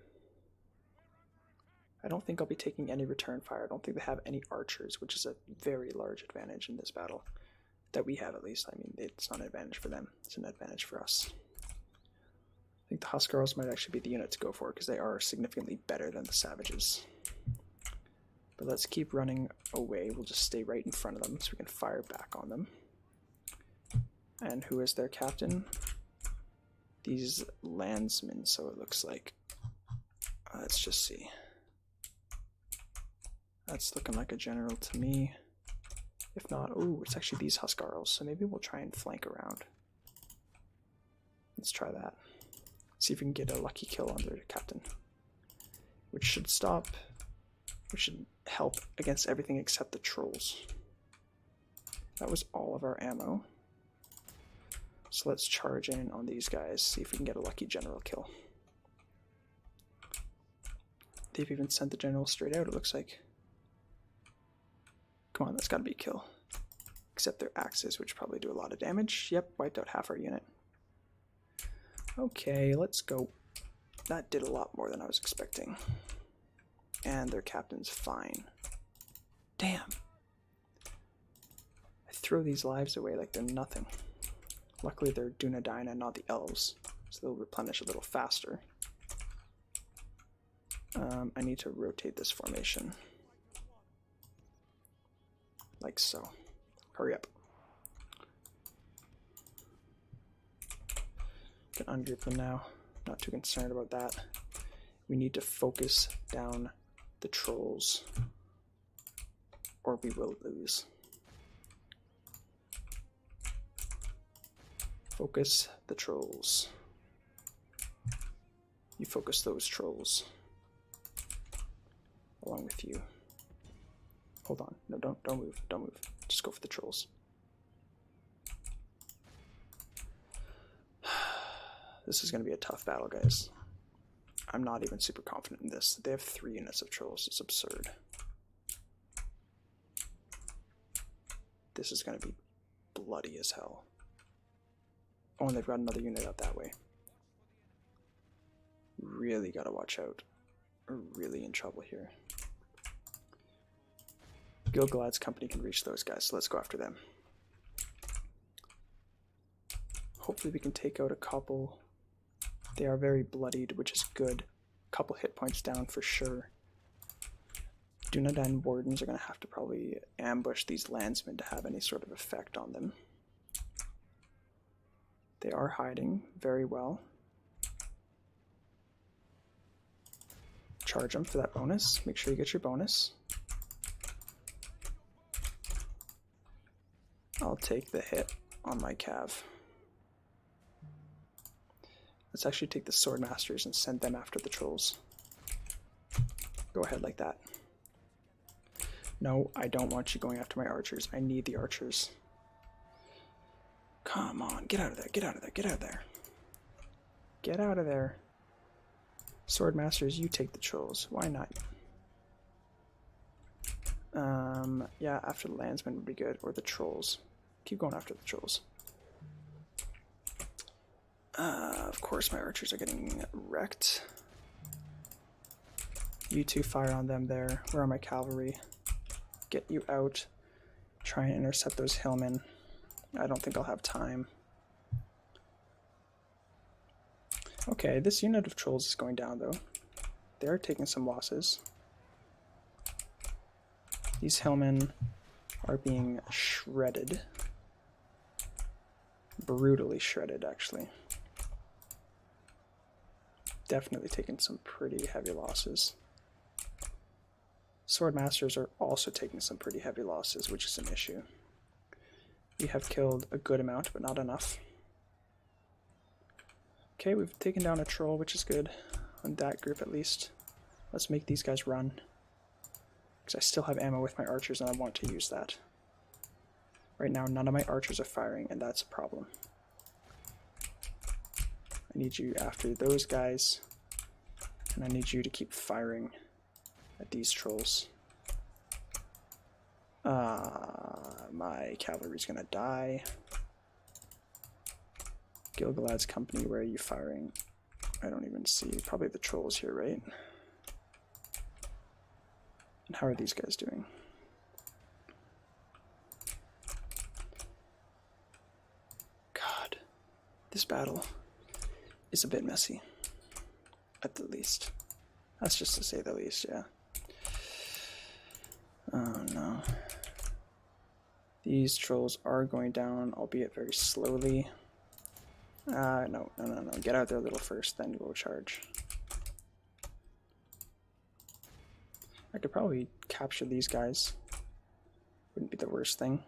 I don't think I'll be taking any return fire. I don't think they have any archers, which is a very large advantage in this battle. That we have, at least. I mean, it's not an advantage for them. It's an advantage for us. I think the Huskarls might actually be the unit to go for, because they are significantly better than the savages. But let's keep running away. We'll just stay right in front of them so we can fire back on them. And who is their captain? These landsmen, so it looks like. Let's just see. That's looking like a general to me. If not, oh, it's actually these Huskarls, so maybe we'll try and flank around. Let's try that. See if we can get a lucky kill on their captain. Which should stop, which should help against everything except the trolls. That was all of our ammo. So let's charge in on these guys, see if we can get a lucky general kill. They've even sent the general straight out, it looks like. Come on, that's gotta be a kill. Except their axes, which probably do a lot of damage. Yep, wiped out half our unit. Okay, let's go. That did a lot more than I was expecting. And their captain's fine. Damn. I throw these lives away like they're nothing. Luckily they're Dunedain and not the Elves, so they'll replenish a little faster. I need to rotate this formation. Like so. Hurry up. Can ungroup them now. Not too concerned about that. We need to focus down the trolls, or we will lose. Focus the trolls. You focus those trolls. Along with you. Hold on. No, don't move. Don't move. Just go for the trolls. This is going to be a tough battle, guys. I'm not even super confident in this. They have 3 units of trolls. It's absurd. This is going to be bloody as hell. Oh, and they've got another unit out that way. Really got to watch out. We're really in trouble here. Gil-galad's company can reach those guys, so let's go after them. Hopefully we can take out a couple. They are very bloodied, which is good. A couple hit points down for sure. Dunedain wardens are going to have to probably ambush these landsmen to have any sort of effect on them. They are hiding very well. Charge them for that bonus. Make sure you get your bonus. I'll take the hit on my cav. Let's actually take the sword masters and send them after the trolls. Go ahead like that. No, I don't want you going after my archers. I need the archers. Come on, get out of there, get out of there, get out of there. Get out of there. Sword masters, you take the trolls. Why not? Yeah, after the landsmen would be good, or the trolls. Keep going after the trolls. Of course my archers are getting wrecked. You two fire on them there. Where are my cavalry? Get you out. Try and intercept those hillmen. I don't think I'll have time. Okay, this unit of trolls is going down though. They're taking some losses. These hillmen are being shredded. Brutally shredded, actually. Definitely taking some pretty heavy losses. Sword masters are also taking some pretty heavy losses, which is an issue. We have killed a good amount, but not enough. Okay, we've taken down a troll, which is good. On that group, at least. Let's make these guys run. Because I still have ammo with my archers, and I want to use that. Right now, none of my archers are firing, and that's a problem. I need you after those guys, and I need you to keep firing at these trolls. My cavalry's gonna die. Gil-galad's company, where are you firing? I don't even see. Probably the trolls here, right? And how are these guys doing? God, this battle is a bit messy, at the least. That's just to say the least, yeah. Oh no. These trolls are going down, albeit very slowly. No. Get out there a little first, then we'll charge. I could probably capture these guys. Wouldn't be the worst thing.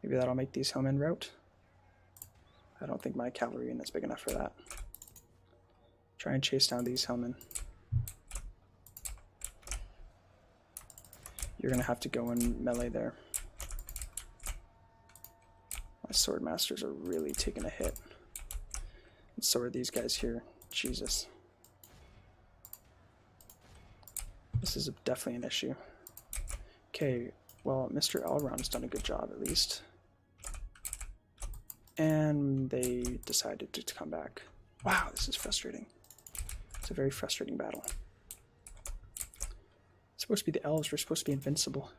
Maybe that'll make these hillmen rout. I don't think my cavalry unit's big enough for that. Try and chase down these hillmen. You're gonna have to go in melee there. My sword masters are really taking a hit. And so are these guys here. Jesus. This is definitely an issue. Okay, well, Mr. Elrond's done a good job at least. And they decided to come back. Wow, this is frustrating. It's a very frustrating battle. It's supposed to be the elves. We're supposed to be invincible.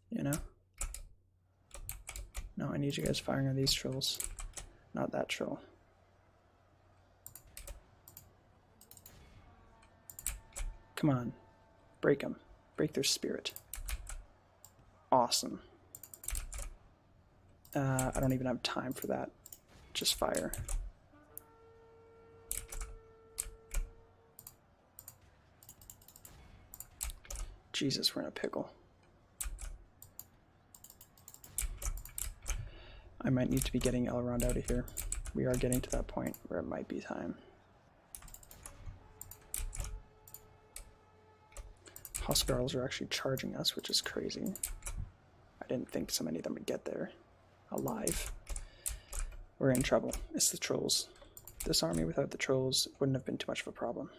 You know? No, I need you guys firing on these trolls. Not that troll. Come on. Break them. Break their spirit. Awesome. I don't even have time for that. just fire. Jesus, we're in a pickle. I might need to be getting Elrond out of here. We are getting to that point where it might be time. Huskarls are actually charging us, which is crazy. I didn't think so many of them would get there alive. We're in trouble. It's the trolls. This army without the trolls wouldn't have been too much of a problem.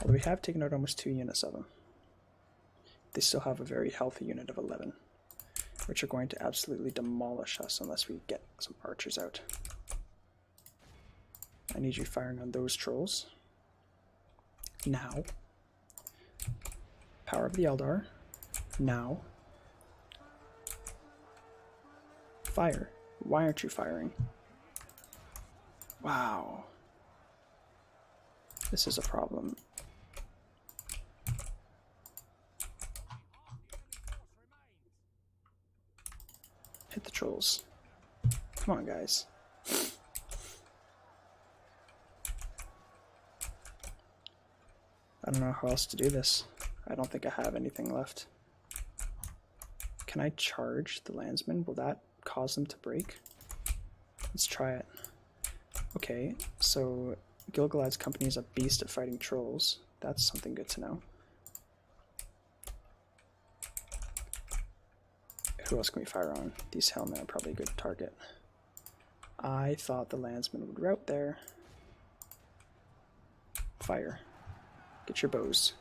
Although we have taken out almost 2 units of them. They still have a very healthy unit of 11, which are going to absolutely demolish us unless we get some archers out. I need you firing on those trolls. Now. Power of the Eldar. Now. Fire. Why aren't you firing? Wow. This is a problem. Hit the trolls. Come on, guys. I don't know how else to do this. I don't think I have anything left. Can I charge the landsmen? Will that cause them to break? Let's try it. Okay, so Gil-galad's company is a beast at fighting trolls. That's something good to know. Who else can we fire on? These helmet are probably a good target. I thought the landsmen would rout there. Fire. Get your bows.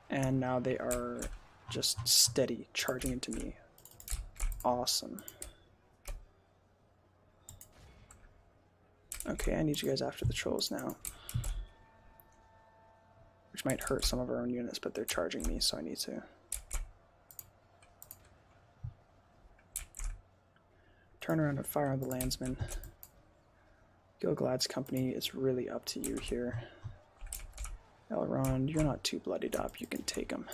And now they are just steady, charging into me. Awesome. Okay, I need you guys after the trolls now. Which might hurt some of our own units, but they're charging me, so I need to turn around and fire on the landsmen. Gil-galad's company, it's really up to you here. Elrond, you're not too bloodied up, you can take them.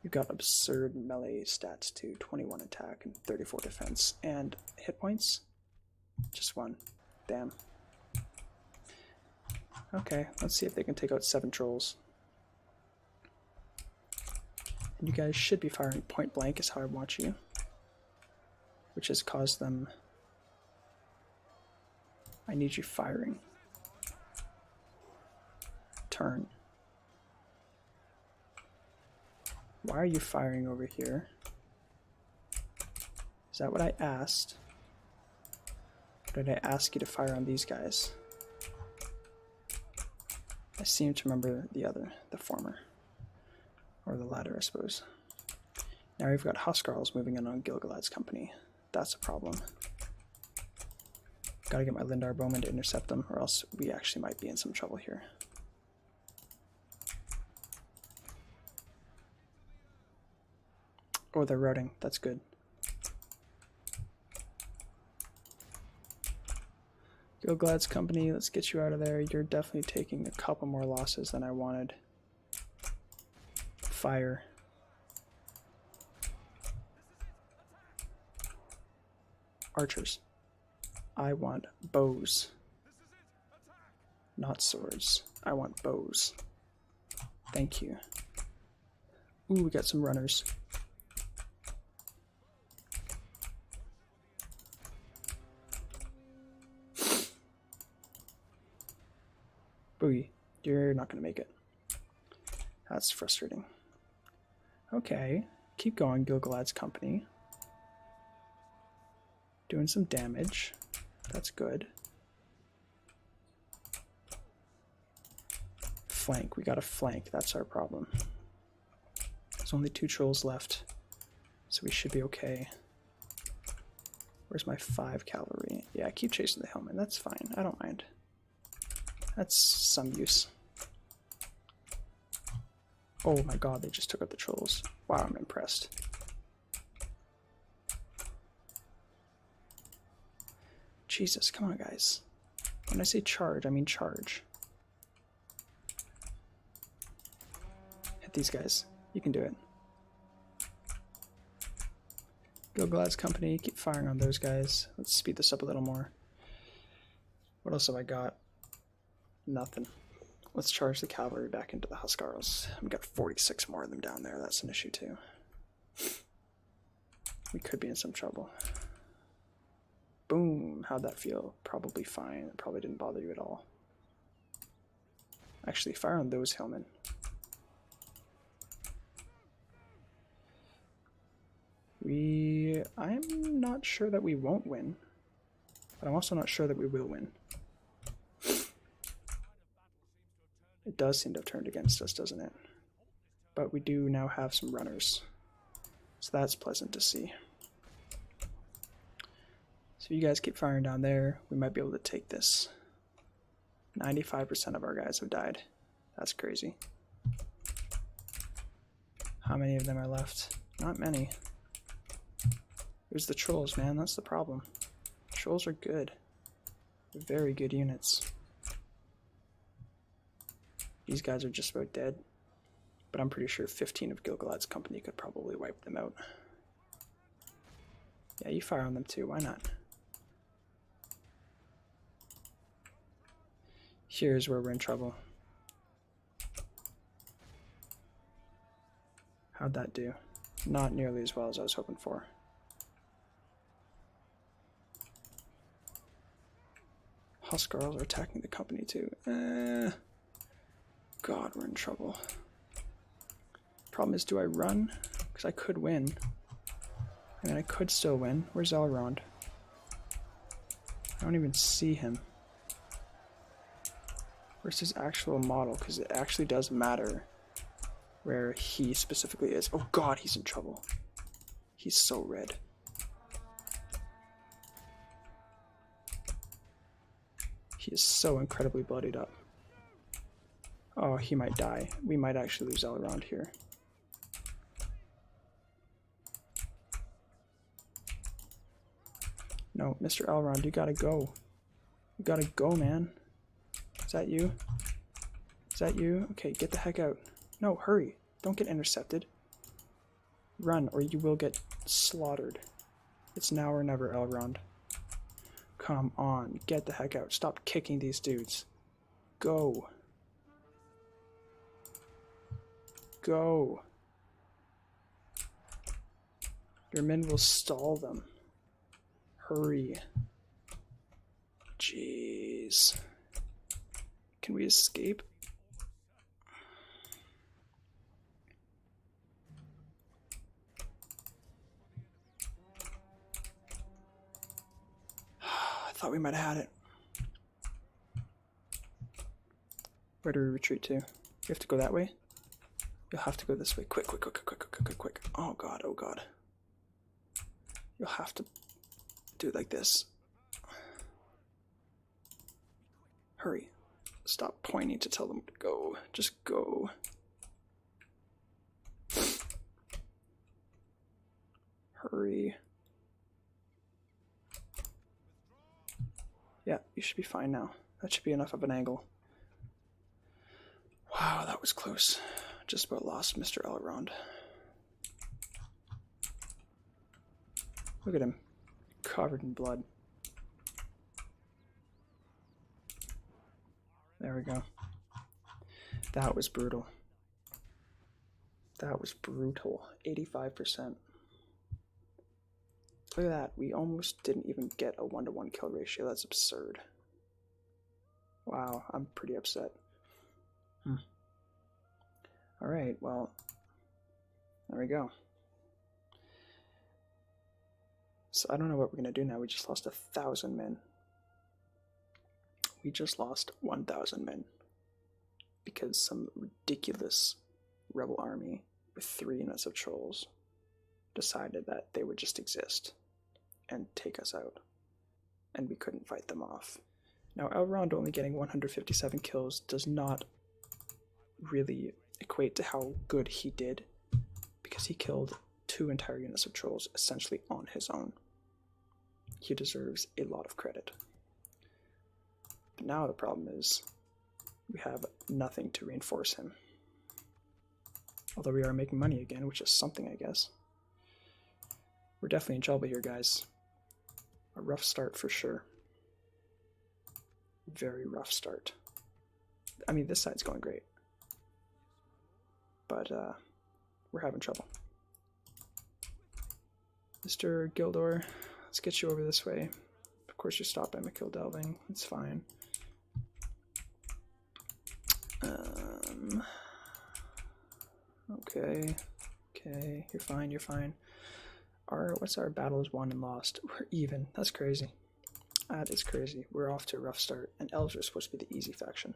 You've got absurd melee stats too, 21 attack and 34 defense. And hit points? Just 1. Damn. Okay, let's see if they can take out 7 trolls. And you guys should be firing point blank is how I want you. Which has caused them... I need you firing. Turn. Why are you firing over here? Is that what I asked? Or did I ask you to fire on these guys? I seem to remember the former. Or the latter, I suppose. Now we've got Huskarls moving in on Gil-galad's company. That's a problem. Gotta get my Lindar bowmen to intercept them, or else we actually might be in some trouble here. Oh, they're routing. That's good. Gil-galad's company, let's get you out of there. You're definitely taking a couple more losses than I wanted. Fire. Archers. I want bows. Not swords. I want bows. Thank you. Ooh, we got some runners. Boogie, you're not going to make it. That's frustrating. Okay, keep going, Gil-galad's company. Doing some damage. That's good. Flank, we got a flank, that's our problem. There's only 2 trolls left, so we should be okay. Where's my 5 cavalry? Yeah, keep chasing the helmet, that's fine, I don't mind. That's some use. Oh my god, they just took out the trolls. Wow, I'm impressed. Jesus, come on guys. When I say charge, I mean charge. Hit these guys. You can do it. Gilgalad's company, keep firing on those guys. Let's speed this up a little more. What else have I got? Nothing. Let's charge the cavalry back into the Huskarls. We've got 46 more of them down there. That's an issue too. We could be in some trouble. Boom. How'd that feel? Probably fine. It probably didn't bother you at all. Actually, fire on those hillmen. I'm not sure that we won't win, but I'm also not sure that we will win. It does seem to have turned against us, doesn't it? But we do now have some runners, so that's pleasant to see. So you guys keep firing down there. We might be able to take this. 95% of our guys have died. That's crazy. How many of them are left? Not many. There's the trolls, man. That's the problem. Trolls are good. They're very good units. These guys are just about dead, but I'm pretty sure 15 of Gilgalad's company could probably wipe them out. Yeah, you fire on them too. Why not? Here's where we're in trouble. How'd that do? Not nearly as well as I was hoping for. Huskarls are attacking the company too. God, we're in trouble. Problem is, do I run? Because I could win. I mean, I could still win. Where's Elrond? I don't even see him. Where's his actual model? Because it actually does matter where he specifically is. Oh God, he's in trouble. He's so red. He is so incredibly bloodied up. Oh, he might die. We might actually lose Elrond here. No, Mr. Elrond, you gotta go. You gotta go, man. Is that you? Is that you? Okay, get the heck out. No, hurry. Don't get intercepted. Run, or you will get slaughtered. It's now or never, Elrond. Come on, get the heck out. Stop kicking these dudes. Go. Go. Your men will stall them. Hurry. Jeez. Can we escape? I thought we might have had it. Where do we retreat to? You have to go that way? You'll have to go this way. Quick, quick, quick, quick, quick, quick, quick, quick. Oh God, oh God. You'll have to do it like this. Hurry. Stop pointing to tell them to go. Just go. Hurry. Yeah, you should be fine now. That should be enough of an angle. Wow, that was close. Just about lost Mr. Elrond. Look at him. Covered in blood. There we go. That was brutal. That was brutal. 85%. Look at that. We almost didn't even get a 1-to-1 kill ratio. That's absurd. Wow, I'm pretty upset. Alright, well, there we go. So I don't know what we're going to do now. We just lost 1,000 men. We just lost 1,000 men. Because some ridiculous rebel army with 3 units of trolls decided that they would just exist and take us out. And we couldn't fight them off. Now, Elrond only getting 157 kills does not really equate to how good he did, because he killed 2 entire units of trolls essentially on his own. He deserves a lot of credit. But now the problem is we have nothing to reinforce him. Although we are making money again, which is something, I guess. We're definitely in trouble here, guys. A rough start for sure. Very rough start. I mean, this side's going great. But we're having trouble. Mr. Gildor, let's get you over this way. Of course, you're stopped by McKill Delving. It's fine. Okay. Okay, you're fine, you're fine. What's our battles won and lost? We're even. That's crazy. That is crazy. We're off to a rough start. And Elves are supposed to be the easy faction.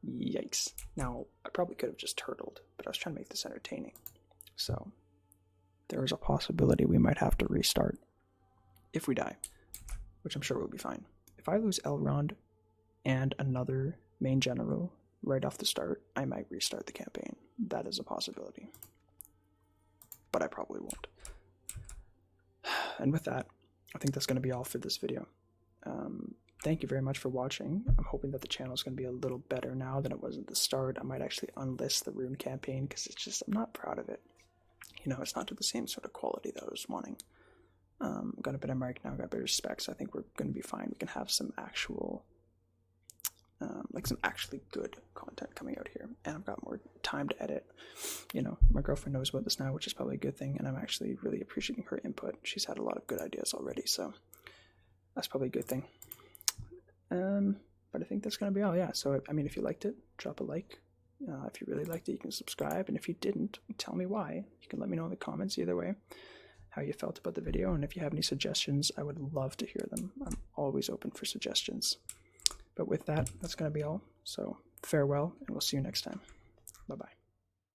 Yikes. Now, I probably could have just turtled, but I was trying to make this entertaining. So, there is a possibility we might have to restart if we die, which I'm sure will be fine. If I lose Elrond and another main general right off the start, I might restart the campaign. That is a possibility. But I probably won't. And with that, I think that's going to be all for this video. Thank you very much for watching. I'm hoping that the channel is going to be a little better now than it was at the start. I might actually unlist the rune campaign because it's just, I'm not proud of it. You know, it's not to the same sort of quality that I was wanting. Got a better mic now, got better specs. I think we're going to be fine. We can have some actual, like some actually good content coming out here. And I've got more time to edit. You know, my girlfriend knows about this now, which is probably a good thing. And I'm actually really appreciating her input. She's had a lot of good ideas already, so that's probably a good thing. But I think that's going to be all. Yeah, so I mean, if you liked it, drop a like. If you really liked it, you can subscribe. And if you didn't, tell me why. You can let me know in the comments either way how you felt about the video. And if you have any suggestions, I would love to hear them. I'm always open for suggestions. But with that, that's going to be all. So farewell, and we'll see you next time. Bye-bye.